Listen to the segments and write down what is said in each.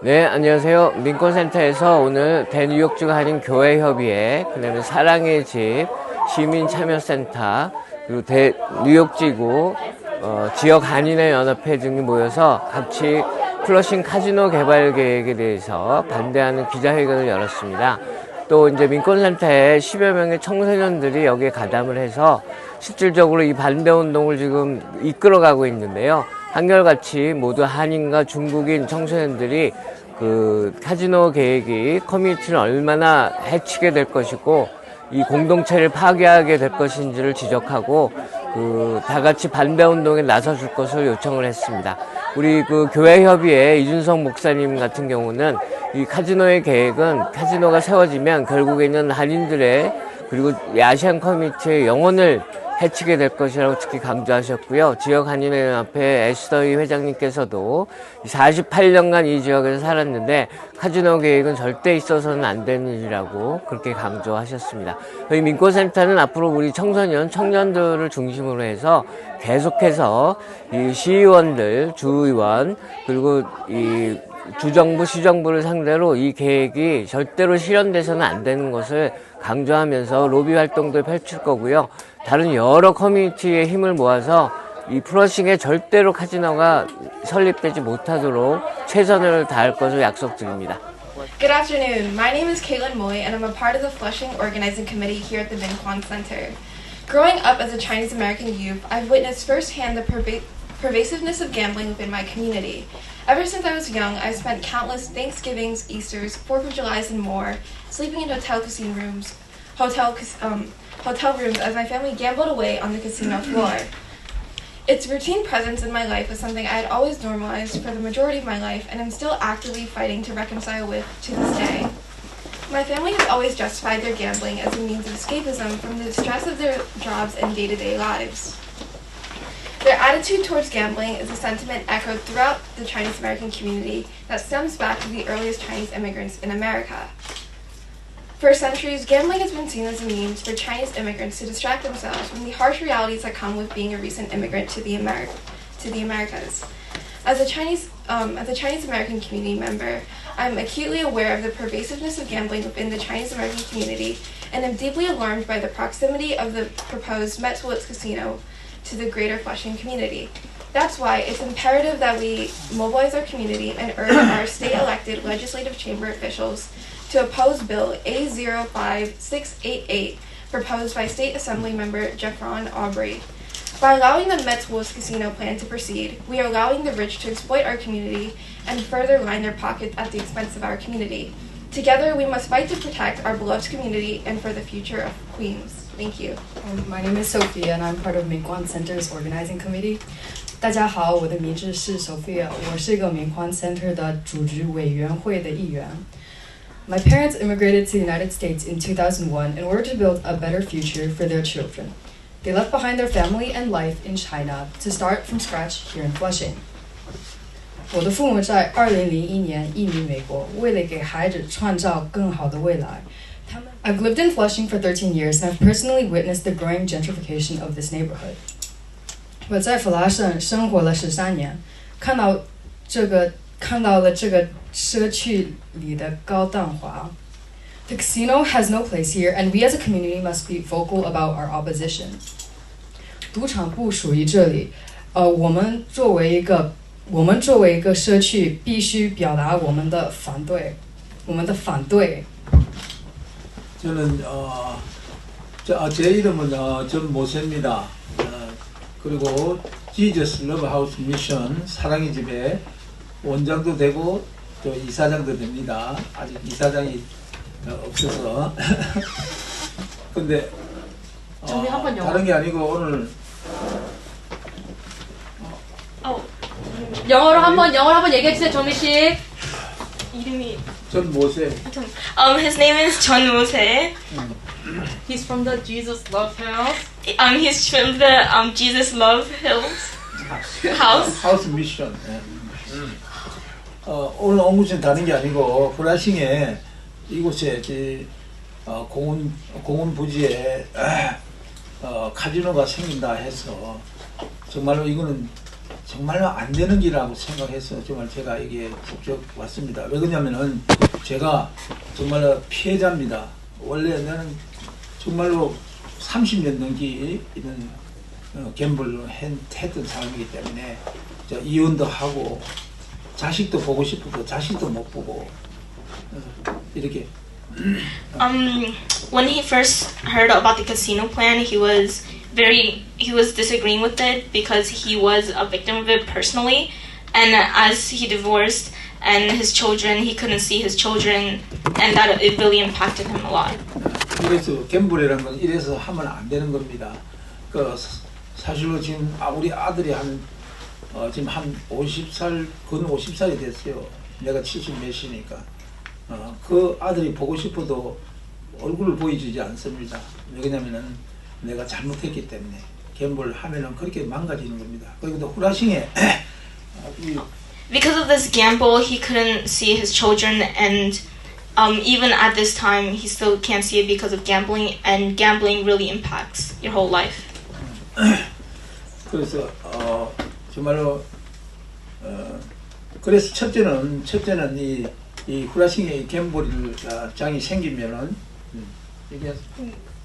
네, 안녕하세요. 민권센터에서 오늘 뉴욕지구한인교회협의회, 그 다음에 사랑의집, 시민참여센터, 그리고 뉴욕지구 지역한인회연합회 등이 모여서 같이 플러싱 카지노 개발 계획에 대해서 반대하는 기자회견을 열었습니다. 또 이제 민권센터에 10여 명의 청소년들이 여기에 가담을 해서 실질적으로 이 반대운동을 지금 이끌어가고 있는데요. 한결같이 모두 한인과 중국인 청소년들이 그 카지노 계획이 커뮤니티를 얼마나 해치게 될 것이고 이 공동체를 파괴하게 될 것인지를 지적하고 다 같이 반대운동에 나서줄 것을 요청을 했습니다. 우리 교회협의회 이준석 목사님 같은 경우는 이 카지노의 계획은 카지노가 세워지면 결국에는 한인들의 그리고 아시안 커뮤니티의 영혼을 해치게 될 것이라고 특히 강조하셨고요. 지역한인회연합회 에스더희 회장님께서도 48년간 이 지역에서 살았는데 카지노 계획은 절대 있어서는 안 되는 일이라고 그렇게 강조하셨습니다. 저희 민권센터는 앞으로 우리 청년들을 중심으로 해서 계속해서 이 시의원들, 주의원, 그리고 이 주정부, 시정부를 상대로 이 계획이 절대로 실현돼서는 안 되는 것을 강조하면서 로비 활동도 펼칠 거고요. 다른 여러 커뮤니티의 힘을 모아서 이 플러싱에 절대로 카지노가 설립되지 못하도록 최선을 다할 것을 약속드립니다. Good afternoon. My name is Caitlin Moy and I'm a part of the Flushing Organizing Committee here at the Min권센터. Growing up as a Chinese American youth, I've witnessed firsthand the pervasiveness of gambling within my community. Ever since I was young, I've spent countless Thanksgivings, Easters, 4th of Julys, and more, sleeping in hotel rooms as my family gambled away on the casino floor. Its routine presence in my life was something I had always normalized for the majority of my life, and I'm still actively fighting to reconcile with to this day. My family has always justified their gambling as a means of escapism from the stress of their jobs and day-to-day lives. Their attitude towards gambling is a sentiment echoed throughout the Chinese American community that stems back to the earliest Chinese immigrants in America. For centuries, gambling has been seen as a means for Chinese immigrants to distract themselves from the harsh realities that come with being a recent immigrant to the Americas. As a Chinese American community member, I'm acutely aware of the pervasiveness of gambling within the Chinese American community, and am deeply alarmed by the proximity of the proposed Metz-Willis Casino to the greater Flushing community. That's why it's imperative that we mobilize our community and urge our state-elected legislative chamber officials to oppose Bill A05688, proposed by State Assembly Member Jeffron Aubrey. By allowing the Metz-Willis Casino plan to proceed, we are allowing the rich to exploit our community and further line their pockets at the expense of our community. Together, we must fight to protect our beloved community and for the future of Queens. Thank you. My name is Sophia and I'm part of Min권center's organizing committee. 大家好，我的名字是 Sophia， 我是一个Min권center的组织委员会的一员。My parents immigrated to the United States in 2001 in order to build a better future for their children. They left behind their family and life in China to start from scratch here in Flushing. 我的父母在2001年移民美国，为了给孩子创造更好的未来。I've lived in Flushing for 13 years and I've personally witnessed the growing gentrification of this neighborhood. 我在弗拉盛生活了13年，看到了这个社区里的高档化。The casino has no place here, and we as a community must be vocal about our opposition. 赌场不属于这里，我们作为一个社区，必须表达我们的反对。 저는 제 이름은 전 모세입니다. 그리고 Jesus Love House 미션 사랑의 집에 원장도 되고 또 이사장도 됩니다. 아직 이사장이 없어서. 근데 다른 게 아니고 오늘 영어로 한번 얘기해 주세요, 정미 씨. 이름이 전 모세. His name is John Mose. He's from the Jesus Love House. He's from the Jesus Love House. 하우스 미션. 오늘 온 곳은 다른 게 아니고 플러싱에 이곳에 공원 부지에 카지노가 생긴다 해서 정말로 이거는 정말로 안 되는 길이라고 생각해서 정말 제가 여기에 직접 왔습니다. 왜 그러냐면은 제가 정말로 피해자입니다. 원래 나는 정말로 30년 넘게 이런 갬블을 했던 사람이기 때문에 이혼도 하고 자식도 보고 싶어도 자식도 못 보고 이렇게. When he first heard about the casino plan, he was disagreeing with it because he was a victim of it personally, and as he divorced and his children, he couldn't see his children, and that it really impacted him a lot. 그래서 갬블이라는 건 이래서 하면 안 되는 겁니다. 그 사실로 지금 우리 아들이 지금 한 50살, 근 50살이 됐어요. 내가 70 몇이니까. 그 아들이 보고 싶어도 얼굴을 보여주지 않습니다. 왜냐면은 내가 잘못했기 때문에 갬블 하면은 그렇게 망가지는 겁니다. 그리고 또 플러싱에 Because of this gamble, he couldn't see his children, and even at this time, he still can't see it because of gambling, and gambling really impacts your whole life. 그래서 정말로 그래서 첫째는 이 플러싱에 갬블 장이 생기면은 이게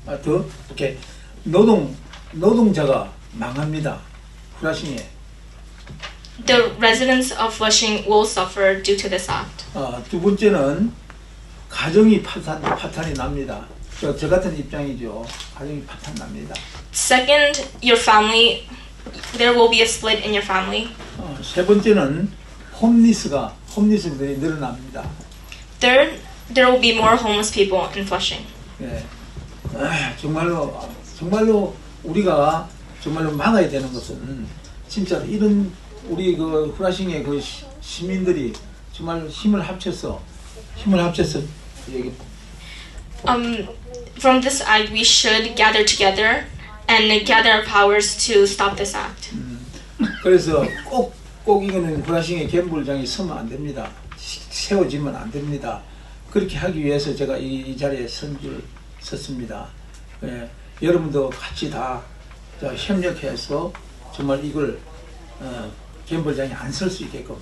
더 이렇게 노동자가 망합니다. 플러싱에. The residents of Flushing will suffer due to this act. 두 번째는 가정이 파탄이 납니다. 저 같은 입장이죠. 가정이 파탄 납니다. Second, your family, there will be a split in your family. 세 번째는 홈리스들이 늘어납니다. Third, there will be more homeless people in Flushing. 예. 정말로 우리가 정말로 막아야 되는 것은 진짜 이런 우리 그 플러싱의 그 시민들이 정말 힘을 합쳐서 여기. From this act, we should gather together and gather our powers to stop this act. 그래서 꼭 이거는 플러싱의 갬블장이 서면 안 됩니다. 세워지면 안 됩니다. 그렇게 하기 위해서 제가 이 자리에 섰습니다. 예, 여러분도 같이 다 협력해서 정말 이걸 갬블장이 안 설 수 있게끔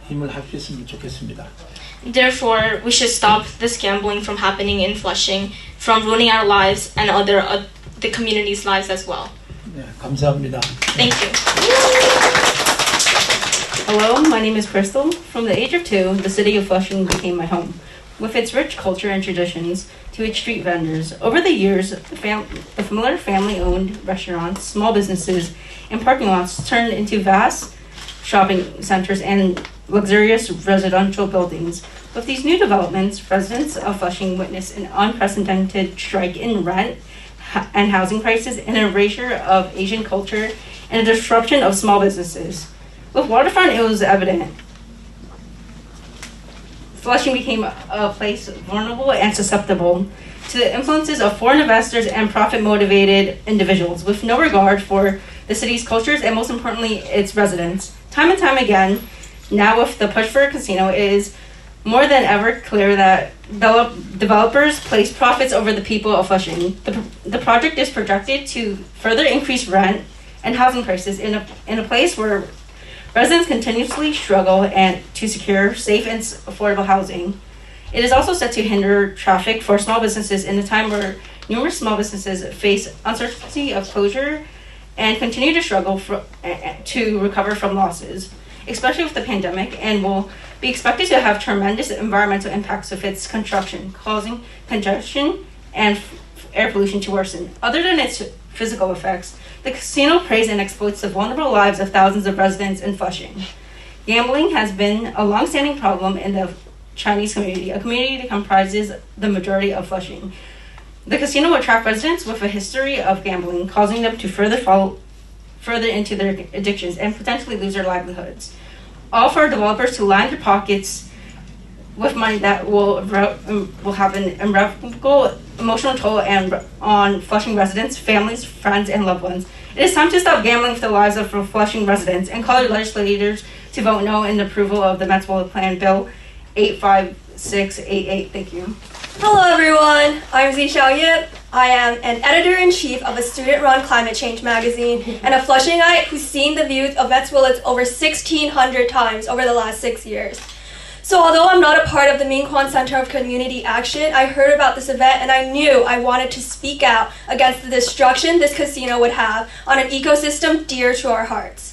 힘을 합쳤으면 좋겠습니다. Therefore, we should stop this gambling from happening in Flushing, from ruining our lives and the community's lives as well. 네, 감사합니다. Thank you. Hello, my name is Crystal. From the age of 2, the city of Flushing became my home. With its rich culture and traditions to its street vendors, over the years, the familiar family-owned restaurants, small businesses, and parking lots turned into vast shopping centers and luxurious residential buildings. With these new developments, residents of Flushing witnessed an unprecedented strike in rent and housing prices, an erasure of Asian culture, and a disruption of small businesses. With waterfront, it was evident. Flushing became a place vulnerable and susceptible to the influences of foreign investors and profit-motivated individuals, with no regard for the city's cultures and, most importantly, its residents. Time and time again, now with the push for a casino, it is more than ever clear that developers place profits over the people of Flushing. The project is projected to further increase rent and housing prices in a place where residents continuously struggle and to secure safe and affordable housing. It is also set to hinder traffic for small businesses in a time where numerous small businesses face uncertainty of closure and continue to struggle to recover from losses, especially with the pandemic, and will be expected to have tremendous environmental impacts with its construction, causing congestion and air pollution to worsen. Other than its physical effects, the casino preys and exploits the vulnerable lives of thousands of residents in Flushing. Gambling has been a long-standing problem in the Chinese community, a community that comprises the majority of Flushing. The casino will attract residents with a history of gambling, causing them to further into their addictions and potentially lose their livelihoods. All for developers to line their pockets with money that will have an irrevocable emotional toll on Flushing residents, families, friends, and loved ones. It is time to stop gambling with the lives of Flushing residents and call our legislators to vote no in the approval of the Metropolitan Plan Bill 85688. Thank you. Hello everyone, I'm Zi Xiaoyan. I am an editor-in-chief of a student-run climate change magazine and a Flushingite who's seen the views of Mets Willits over 1,600 times over the last 6 years. So although I'm not a part of the Minkwon of Community Action, I heard about this event and I knew I wanted to speak out against the destruction this casino would have on an ecosystem dear to our hearts.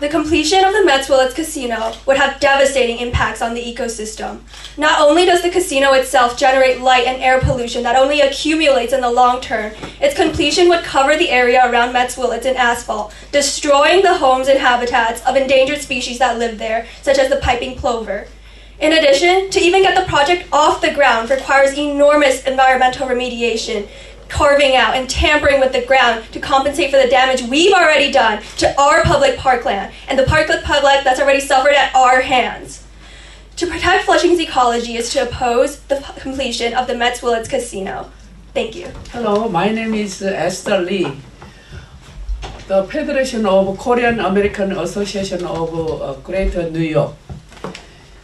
The completion of the Mets Willits Casino would have devastating impacts on the ecosystem. Not only does the casino itself generate light and air pollution that only accumulates in the long term, its completion would cover the area around Mets Willits in asphalt, destroying the homes and habitats of endangered species that live there, such as the piping plover. In addition, to even get the project off the ground requires enormous environmental remediation, carving out and tampering with the ground to compensate for the damage we've already done to our public parkland and the public that's already suffered at our hands. To protect Flushing's ecology is to oppose the completion of the Mets Willits Casino. Thank you. Hello, my name is Esther Lee. The Federation of Korean American Association of Greater New York.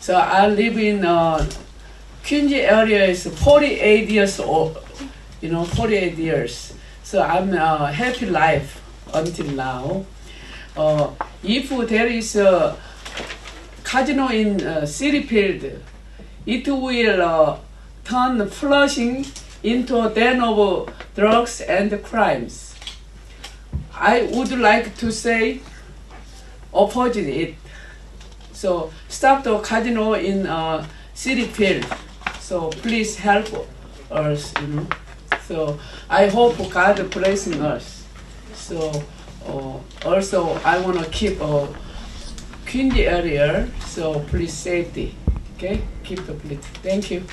So I live in Queens area is 48 years old. 48 years. So I'm a happy life until now. If there is a casino in City Field, it will turn Flushing into a den of drugs and crimes. I would like to say opposite it. So stop the casino in City Field. So please help us, So I hope God blessing us. So also I want to keep Queens area. So please safety. Okay, keep the police. Thank you.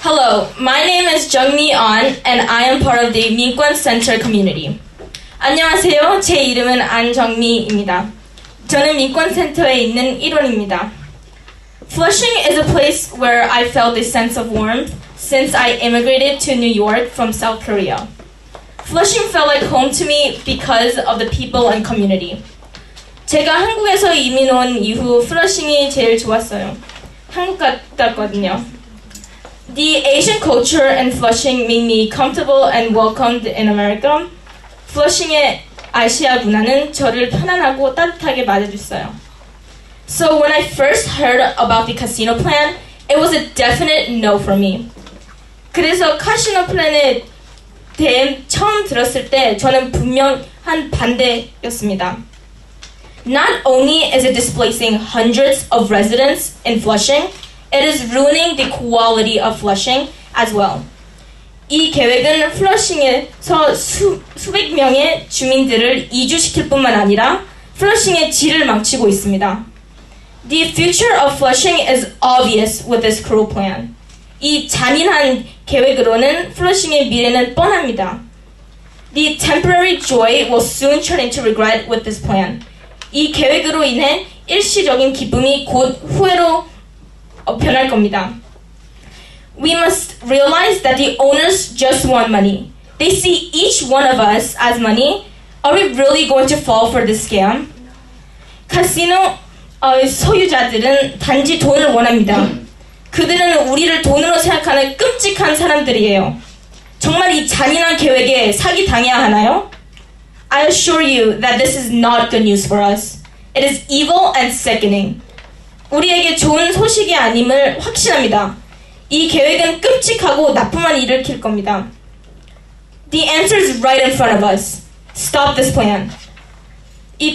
Hello, my name is Jungmi An and I am part of the 민권센터 community. 안녕하세요. 제 이름은 안정미입니다. 저는 민권센터에 있는 일원입니다. Flushing is a place where I felt a sense of warmth since I immigrated to New York from South Korea. Flushing felt like home to me because of the people and community. 제가 한국에서 이민 온 이후 플러싱이 제일 좋았어요. 한국 같았거든요. The Asian culture and Flushing made me comfortable and welcomed in America. Flushing의 아시아 문화는 저를 편안하고 따뜻하게 맞아줬어요. So when I first heard about the casino plan, it was a definite no for me. 그래서 카지노 플랜에 대해 처음 들었을 때 저는 분명한 반대였습니다. Not only is it displacing hundreds of residents in Flushing, it is ruining the quality of Flushing as well. 이 계획은 플러싱에서 수백 명의 주민들을 이주시킬 뿐만 아니라 플러싱의 질을 망치고 있습니다. The future of Flushing is obvious with this cruel plan. 이 잔인한 계획으로는 플러싱의 미래는 뻔합니다. The temporary joy will soon turn into regret with this plan. 이 계획으로 인해 일시적인 기쁨이 곧 후회로 변할 겁니다. We must realize that the owners just want money. They see each one of us as money. Are we really going to fall for this scam? 카지노 소유자들은 단지 돈을 원합니다. 그들은 우리를 돈으로 생각하는 끔찍한 사람들이에요. 정말 이 잔인한 계획에 사기당해야 하나요? I assure you that this is not good news for us. It is evil and sickening. 우리에게 좋은 소식이 아님을 확신합니다. 이 계획은 끔찍하고 나쁨만 일으킬 겁니다. The answer is right in front of us. Stop this plan. 이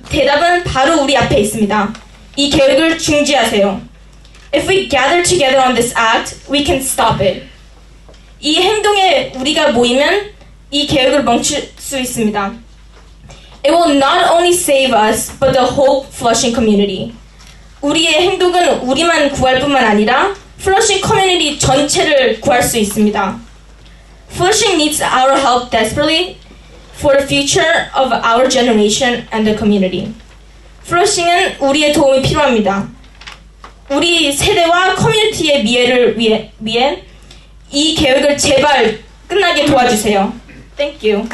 대답은 바로 우리 앞에 있습니다. 이 계획을 중지하세요. If we gather together on this act, we can stop it. 이 행동에 우리가 모이면 이 계획을 멈출 수 있습니다. It will not only save us, but the whole Flushing community. 우리의 행동은 우리만 구할 뿐만 아니라 Flushing community 전체를 구할 수 있습니다. Flushing needs our help desperately for the future of our generation and the community. Flushing은 우리의 도움이 필요합니다. 우리 세대와 커뮤니티의 미래를 위해 이 계획을 제발 끝나게 도와주세요. Thank you.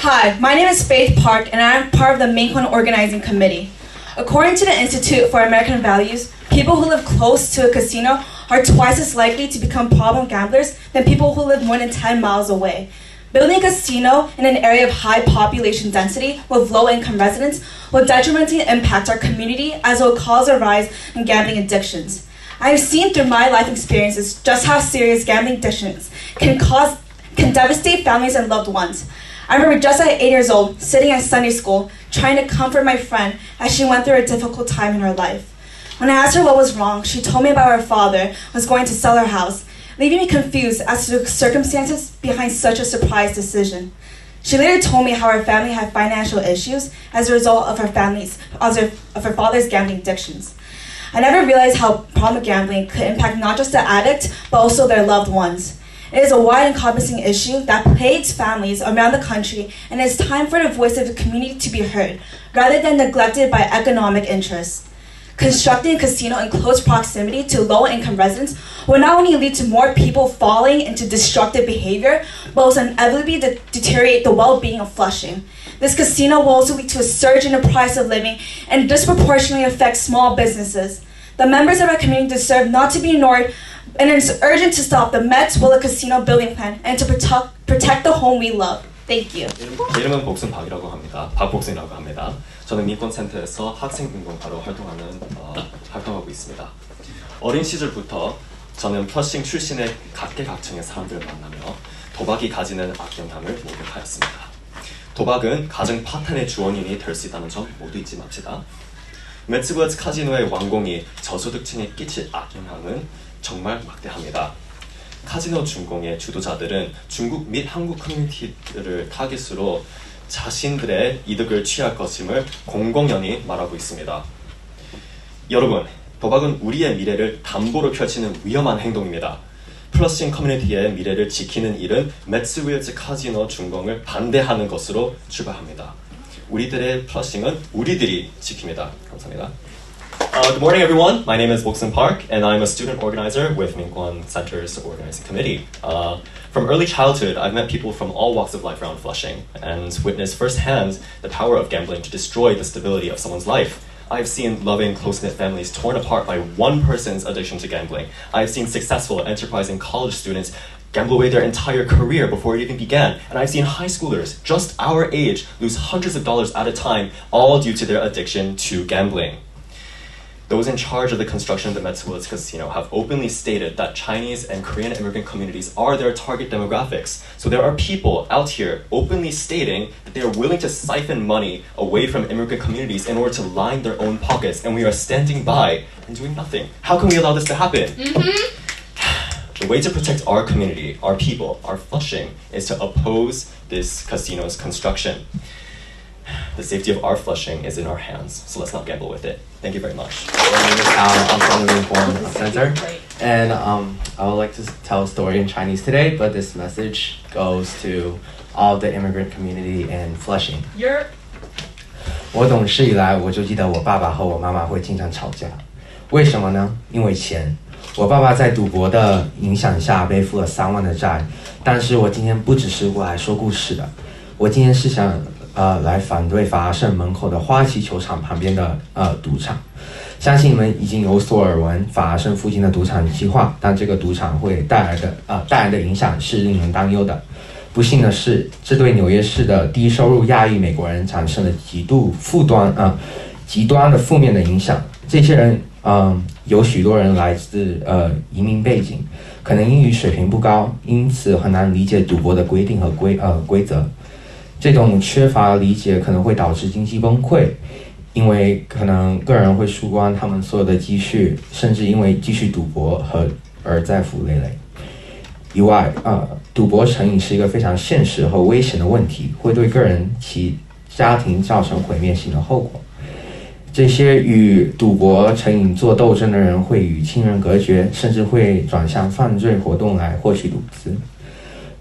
Hi, my name is Faith Park and I am part of the Minkwon Organizing Committee. According to the Institute for American Values, people who live close to a casino are twice as likely to become problem gamblers than people who live more than 10 miles away. Building a casino in an area of high population density with low-income residents will detrimentally impact our community as it will cause a rise in gambling addictions. I have seen through my life experiences just how serious gambling addictions can devastate families and loved ones. I remember just at 8 years old, sitting at Sunday school, trying to comfort my friend as she went through a difficult time in her life. When I asked her what was wrong, she told me about her father was going to sell her house, leaving me confused as to the circumstances behind such a surprise decision. She later told me how her family had financial issues as a result of her father's gambling addictions. I never realized how problem gambling could impact not just the addict, but also their loved ones. It is a wide encompassing issue that plagues families around the country, and it is time for the voice of the community to be heard, rather than neglected by economic interests. Constructing a casino in close proximity to low-income residents will not only lead to more people falling into destructive behavior, but will inevitably deteriorate the well-being of Flushing. This casino will also lead to a surge in the price of living and disproportionately affect small businesses. The members of our community deserve not to be ignored, and it is urgent to stop the Mets Willow Casino building plan and to protect the home we love. Thank you. 이름은 복순박이라고 합니다. 박복순이라고 합니다. 저는 민권센터에서 학생운동가로 활동하고 있습니다. 어린 시절부터 저는 플러싱 출신의 각계각층의 사람들을 만나며 도박이 가지는 악영향을 목격하였습니다. 도박은 가정 파탄의 주원인이 될 수 있다는 점 모두 잊지 맙시다. 매츠버즈 카지노의 완공이 저소득층에 끼칠 악영향은 정말 막대합니다. 카지노 준공의 주도자들은 중국 및 한국 커뮤니티를 타깃으로 자신들의 이득을 취할 것임을 공공연히 말하고 있습니다. 여러분, 도박은 우리의 미래를 담보로 펼치는 위험한 행동입니다. 플러싱 커뮤니티의 미래를 지키는 일은 매츠윌즈 카지노 준공을 반대하는 것으로 출발합니다. 우리들의 플러싱은 우리들이 지킵니다. 감사합니다. Good morning, everyone. My name is Boksun Park, and I'm a student organizer with Min권센터's organizing committee. From early childhood, I've met people from all walks of life around Flushing and witnessed firsthand the power of gambling to destroy the stability of someone's life. I've seen loving, close-knit families torn apart by one person's addiction to gambling. I've seen successful, enterprising college students gamble away their entire career before it even began. And I've seen high schoolers, just our age, lose hundreds of dollars at a time, all due to their addiction to gambling. Those in charge of the construction of the Metzwills Casino have openly stated that Chinese and Korean immigrant communities are their target demographics. So there are people out here openly stating that they are willing to siphon money away from immigrant communities in order to line their own pockets, and we are standing by and doing nothing. How can we allow this to happen? The way to protect our community, our people, our Flushing, is to oppose this casino's construction. The safety of our Flushing is in our hands, so let's not gamble with it. Thank you very much. I'm from the Min권cen터, and I would like to tell a story in Chinese today, but this message goes to all the immigrant community in Flushing. 我懂事以来，我就记得我爸爸和我妈妈会经常吵架，为什么呢？因为钱。我爸爸在赌博的影响下背负了3万的债，但是我今天不只是过来说故事的，我今天是想来反对法拉盛门口的花旗球场旁边的赌场。相信你们已经有所耳闻，法拉盛附近的赌场计划，但这个赌场会带来的影响是令人担忧的。不幸的是，这对纽约市的低收入亚裔美国人产生了极端的负面的影响。这些人有许多人来自移民背景，可能英语水平不高，因此很难理解赌博的规定和规则。这种缺乏理解可能会导致经济崩溃，因为可能个人会输光他们所有的积蓄，甚至因为继续赌博而债务累累。以外，赌博成瘾是一个非常现实和危险的问题，会对个人其家庭造成毁灭性的后果。这些与赌博成瘾做斗争的人会与亲人隔绝，甚至会转向犯罪活动来获取赌资。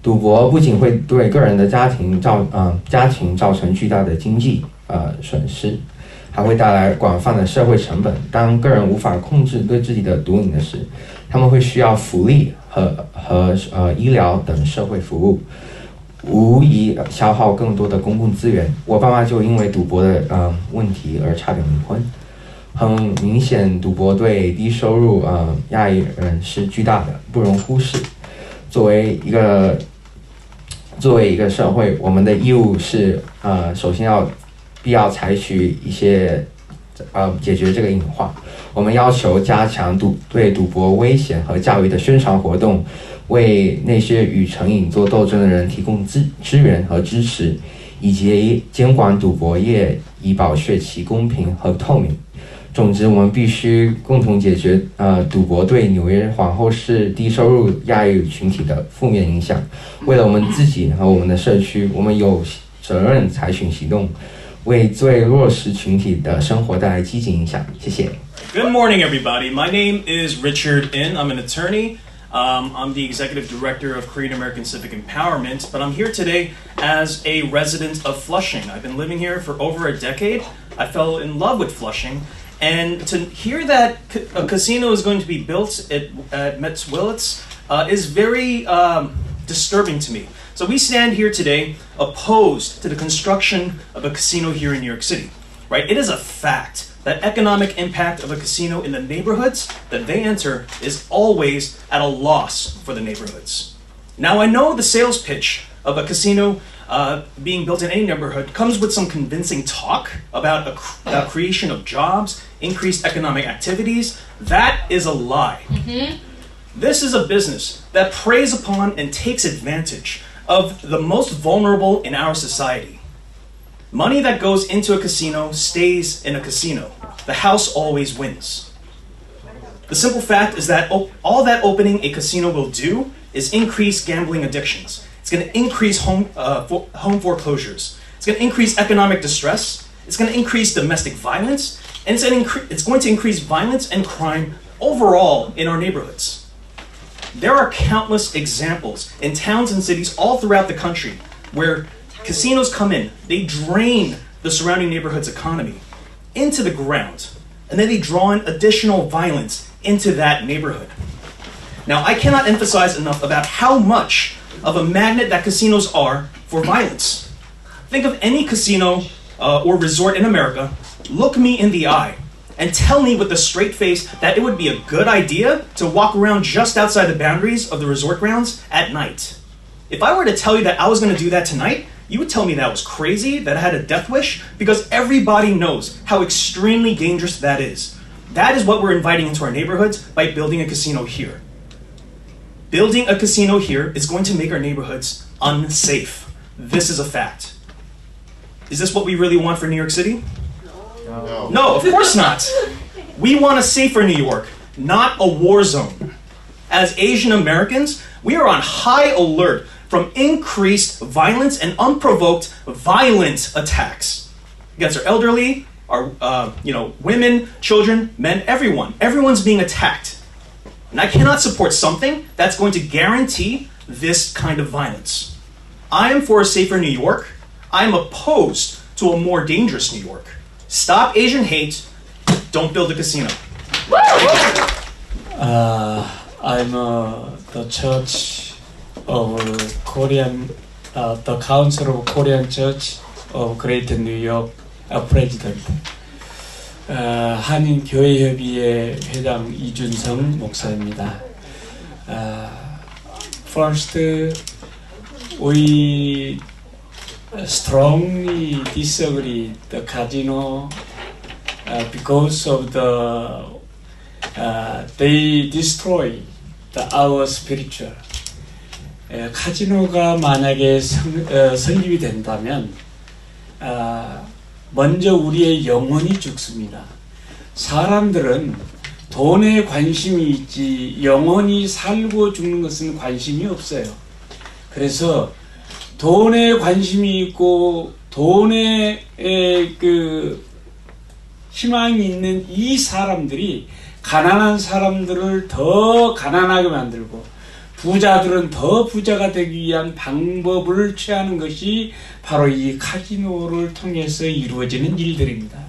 赌博不仅会对个人的家庭造成巨大的经济损失，还会带来广泛的社会成本。当个人无法控制对自己的毒瘾的时，他们会需要福利和医疗等社会服务，无疑消耗更多的公共资源。我爸妈就因为赌博的问题而差点离婚。很明显，赌博对低收入亚裔人是巨大的，不容忽视。作为一个社会，我们的义务是首先必要采取一些解决这个隐患。我们要求加强对赌博危险和教育的宣传活动，为那些与成瘾做斗争的人提供支援和支持，以及监管赌博业，以保确其公平和透明。总之，我们必须共同解决赌博对纽约皇后市低收入亚裔群体的负面影响。为了我们自己和我们的社区，我们有责任采取行动，为最弱势群体的生活带来积极影响。谢谢。Good morning, everybody. My name is Richard In. I'm an attorney. I'm the executive director of Korean American Civic Empowerment, but I'm here today as a resident of Flushing. I've been living here for over a decade. I fell in love with Flushing. And to hear that a casino is going to be built at Metz Willits is very disturbing to me. So we stand here today opposed to the construction of a casino here in New York City, right? It is a fact that economic impact of a casino in the neighborhoods that they enter is always at a loss for the neighborhoods. Now I know the sales pitch of a casino being built in any neighborhood comes with some convincing talk about creation of jobs, increased economic activities. That is a lie. Mm-hmm. This is a business that preys upon and takes advantage of the most vulnerable in our society. Money that goes into a casino stays in a casino. The house always wins. The simple fact is that all that opening a casino will do is increase gambling addictions. It's going to increase home foreclosures. It's going to increase economic distress. It's going to increase domestic violence. And it's going to increase violence and crime overall in our neighborhoods. There are countless examples in towns and cities all throughout the country where casinos come in, they drain the surrounding neighborhood's economy into the ground, and then they draw in additional violence into that neighborhood. Now, I cannot emphasize enough about how much of a magnet that casinos are for violence. Think of any casino or resort in America, look me in the eye, and tell me with a straight face that it would be a good idea to walk around just outside the boundaries of the resort grounds at night. If I were to tell you that I was going to do that tonight, you would tell me that was crazy, that I had a death wish, because everybody knows how extremely dangerous that is. That is what we're inviting into our neighborhoods by building a casino here. Building a casino here is going to make our neighborhoods unsafe. This is a fact. Is this what we really want for New York City? No. No, of course not. We want a safer New York, not a war zone. As Asian Americans, we are on high alert from increased violence and unprovoked violent attacks against our elderly, our women, children, men, everyone. Everyone's being attacked. And I cannot support something that's going to guarantee this kind of violence. I am for a safer New York. I am opposed to a more dangerous New York. Stop Asian hate. Don't build a casino. I'm the Church of Korean, the Council of Korean Church of Greater New York President. 한인교회협의회 회장 이준성 목사입니다. First, we strongly disagree the casino because of they destroy our spiritual. 카지노가 만약에 설립이 된다면 먼저 우리의 영혼이 죽습니다. 사람들은 돈에 관심이 있지 영혼이 살고 죽는 것은 관심이 없어요. 그래서 돈에 관심이 있고 돈에 희망이 있는 이 사람들이 가난한 사람들을 더 가난하게 만들고 부자들은 더 부자가 되기 위한 방법을 취하는 것이 바로 이 카지노를 통해서 이루어지는 일들입니다.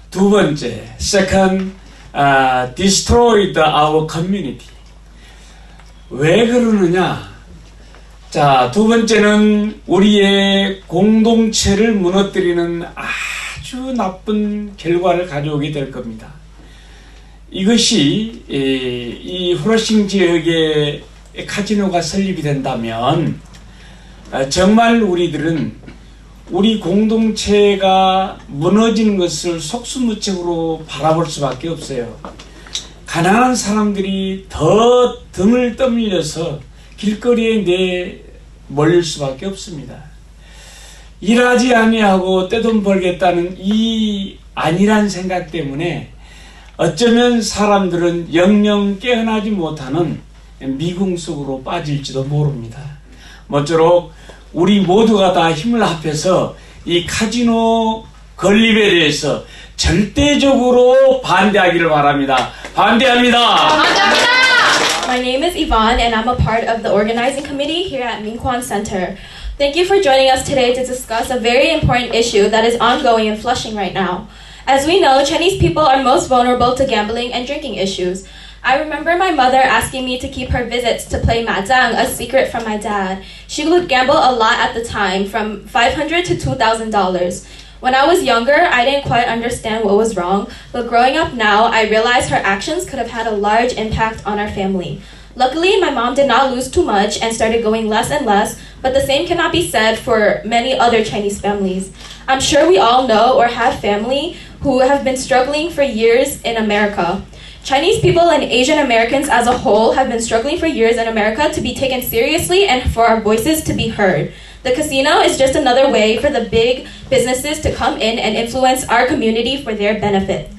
두 번째, second, destroy our community. 왜 그러느냐? 자, 두 번째는 우리의 공동체를 무너뜨리는 아주 나쁜 결과를 가져오게 될 겁니다. 이것이 이 플러싱 지역에 카지노가 설립이 된다면 정말 우리들은 우리 공동체가 무너지는 것을 속수무책으로 바라볼 수밖에 없어요. 가난한 사람들이 더 등을 떠밀려서 길거리에 몰릴 수밖에 없습니다. 일하지 아니하고 떼돈 벌겠다는 이 안일한 생각 때문에 어쩌면 사람들은 영영 깨어나지 못하는 미궁 속으로 빠질지도 모릅니다. 모쪼록 우리 모두가 다 힘을 합해서 이 카지노 건립에 대해서 절대적으로 반대하기를 바랍니다. 반대합니다. My name is Yvonne and I'm a part of the organizing committee here at Min권센터. Thank you for joining us today to discuss a very important issue that is ongoing in Flushing right now. As we know, Chinese people are most vulnerable to gambling and drinking issues. I remember my mother asking me to keep her visits to play mahjong a secret from my dad. She would gamble a lot at the time, from $500 to $2,000. When I was younger, I didn't quite understand what was wrong, but growing up now, I realized her actions could have had a large impact on our family. Luckily, my mom did not lose too much and started going less and less, but the same cannot be said for many other Chinese families. I'm sure we all know or have family who have been struggling for years in America. Chinese people and Asian Americans as a whole have been struggling for years in America to be taken seriously and for our voices to be heard. The casino is just another way for the big businesses to come in and influence our community for their benefit.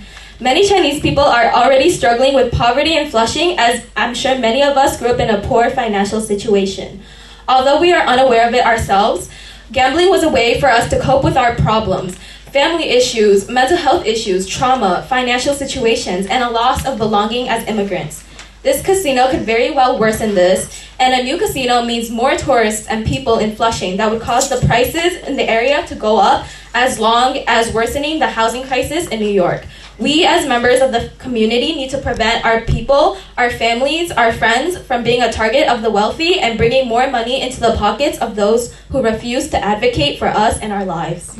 Many Chinese people are already struggling with poverty and Flushing, as I'm sure many of us grew up in a poor financial situation. Although we are unaware of it ourselves, gambling was a way for us to cope with our problems. Family issues, mental health issues, trauma, financial situations, and a loss of belonging as immigrants. This casino could very well worsen this, and a new casino means more tourists and people in Flushing that would cause the prices in the area to go up, as long as worsening the housing crisis in New York. We as members of the community need to prevent our people, our families, our friends from being a target of the wealthy and bringing more money into the pockets of those who refuse to advocate for us and our lives.